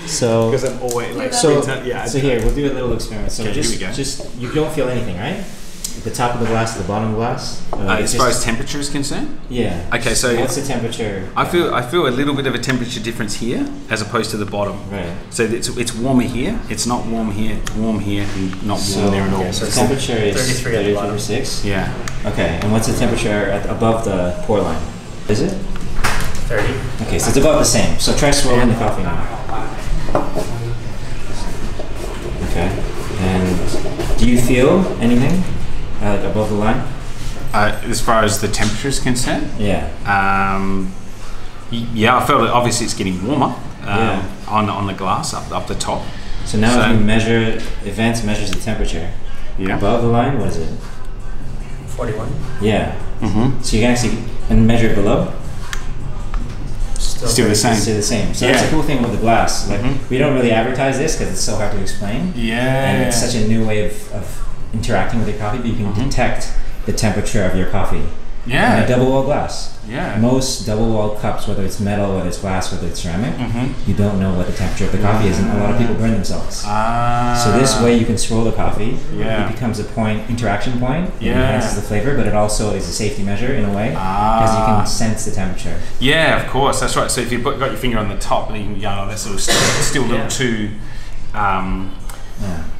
So because I'm always like so yeah. So here we'll do a little experiment. So okay, just you don't feel anything, right? At the top of the glass, at the bottom of the glass. As far as temperature is concerned. Yeah. Okay, so what's the temperature? I feel a little bit of a temperature difference here as opposed to the bottom. Right. So it's warmer here. It's not warm here. It's warm here and not warm there at all. So the temperature is 33.6. Yeah. Okay, and what's the temperature above the pour line? Is it? 30. Okay, so it's about the same. So try swirling the coffee now. Okay. And do you feel anything above the line? As far as the temperature is concerned? Yeah. Yeah, I felt it. Obviously, it's getting warmer on the glass up the top. So now if you measure, Events measures the temperature. Yeah. Above the line, what is it? 41. Yeah. Mm-hmm. So you can actually measure it below. Still the same. Still the same. So that's the cool thing with the glass. Like we don't really advertise this because it's so hard to explain. Yeah. And it's such a new way of interacting with your coffee, but you can detect the temperature of your coffee. Yeah. In a double wall glass. Yeah. Most double wall cups, whether it's metal, whether it's glass, whether it's ceramic, you don't know what the temperature of the coffee is, and a lot of people burn themselves. So this way you can swirl the coffee. Yeah. It becomes a interaction point. It enhances the flavor, but it also is a safety measure in a way because you can sense the temperature. Yeah, of course, that's right. So if you've got your finger on the top, then you can go, oh, that's still a little too.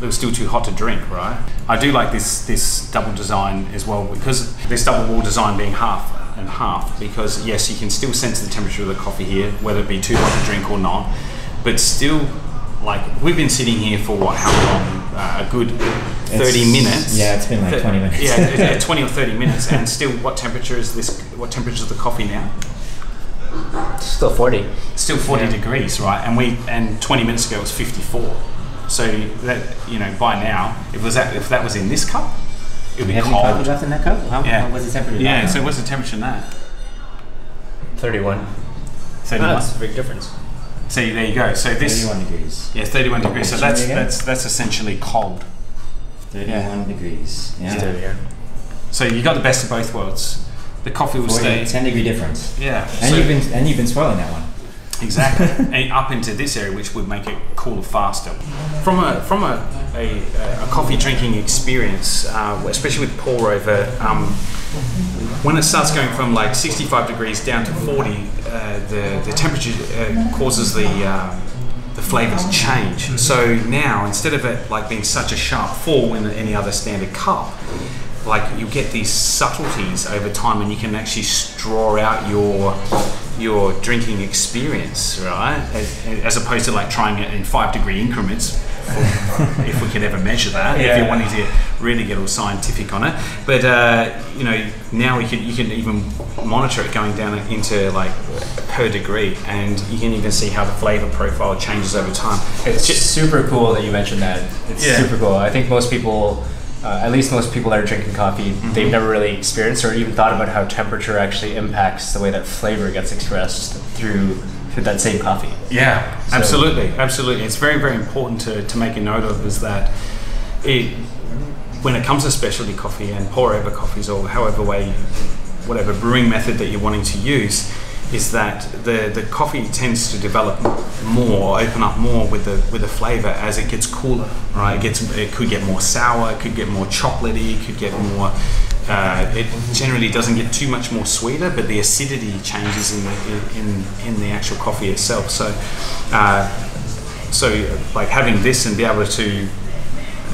It was still too hot to drink, right? I do like this double design as well, because this double wall design being half and half, because yes, you can still sense the temperature of the coffee here, whether it be too hot to drink or not, but still, like, we've been sitting here for how long? A good 30 minutes. Yeah, it's been like 20 minutes. Yeah, 20 or 30 minutes, and still, what temperature is the coffee now? Still 40. Still 40 degrees, right? And 20 minutes ago it was 54. So that, by now, if that was in this cup, it would be cold. Have you left in that cup? How was the temperature? Yeah. So what's the temperature in that? 31. 31. That's a big difference. So there you go. So this 31 degrees. Yeah, 31 degrees. So that's essentially cold. 31 degrees. Yeah. So you got the best of both worlds. The coffee will stay 10 degree difference. Yeah. And you've been swirling that one. Exactly, and up into this area, which would make it cooler faster. From a coffee drinking experience, especially with pour over, when it starts going from like 65 degrees down to 40, the temperature causes the flavour to change. So now, instead of it like being such a sharp fall in any other standard cup, like you get these subtleties over time, and you can actually draw out your drinking experience, right? As opposed to like trying it in 5-degree increments, if we could ever measure that. If you're wanting to really get all scientific on it, but now you can even monitor it going down into like per degree, and you can even see how the flavor profile changes over time. It's just super cool that you mentioned that. It's super cool. I think most people. At least most people that are drinking coffee, they've never really experienced or even thought about how temperature actually impacts the way that flavor gets expressed through that same coffee. Yeah, so absolutely. It's very, very important to make a note of, is that when it comes to specialty coffee and pour over coffees, or whatever brewing method that you're wanting to use, is that the coffee tends to develop more, open up more with the flavor as it gets cooler, right? It could get more sour, it could get more chocolatey, it could get more. It generally doesn't get too much more sweeter, but the acidity changes in the actual coffee itself. So like having this and be able to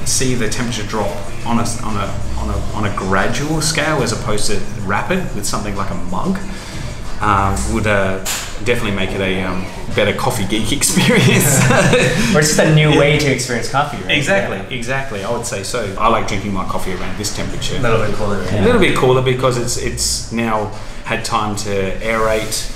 see the temperature drop on a gradual scale as opposed to rapid with something like a mug. Would definitely make it a better coffee geek experience. Or it's just a new way to experience coffee, right? Exactly. I would say so. I like drinking my coffee around this temperature. A little bit cooler. A little bit cooler because it's now had time to aerate.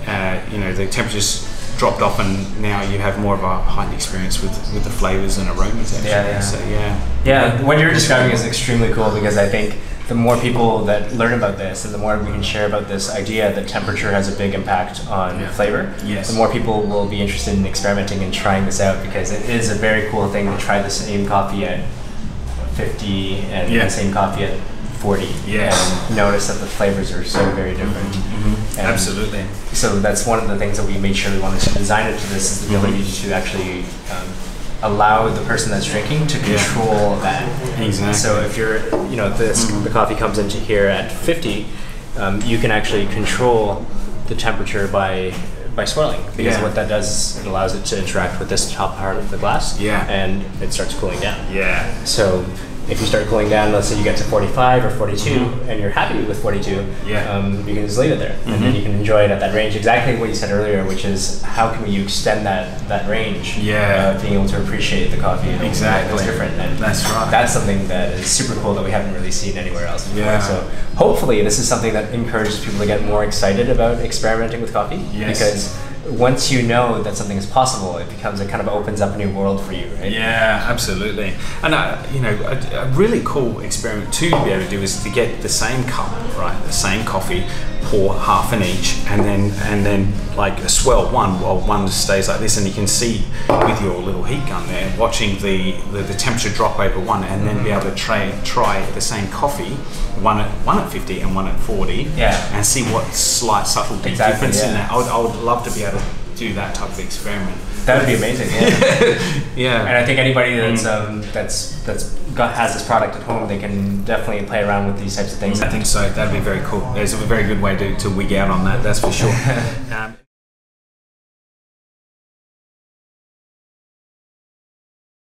The temperature's dropped off, and now you have more of a heightened experience with the flavors and aromas. Actually. So what you're describing is extremely cool, because I think the more people that learn about this and the more we can share about this idea that temperature has a big impact on flavor, the more people will be interested in experimenting and trying this out, because it is a very cool thing to try the same coffee at 50 and the same coffee at 40 and notice that the flavors are so very different. And absolutely. So that's one of the things that we made sure we wanted to design it to this, is the ability to actually allow the person that's drinking to control that. Exactly. So if you're, the coffee comes into here at 50, you can actually control the temperature by swirling, because what that does is it allows it to interact with this top part of the glass, and it starts cooling down. So if you start cooling down, let's say you get to 45 or 42, and you're happy with 42, you can just leave it there, and then you can enjoy it at that range. Exactly what you said earlier, which is how can you extend that range? Being able to appreciate the coffee. Exactly. It's different. And that's right. That's something that is super cool that we haven't really seen anywhere else before. So hopefully this is something that encourages people to get more excited about experimenting with coffee. Because once you know that something is possible, it kind of opens up a new world for you, right? Yeah, absolutely. And a really cool experiment to be able to do is to get the same cup, right, the same coffee, pour half in each, and then like swirl one while one stays like this, and you can see with your little heat gun there, watching the temperature drop over one, and then be able to try the same coffee, one at 50 and one at 40, and see what slight subtle difference in that. I would love to be able to do that type of experiment. That would be amazing. And I think anybody that's has this product at home, they can definitely play around with these types of things. I think so. That'd be very cool. It's a very good way to wig out on that. That's for sure.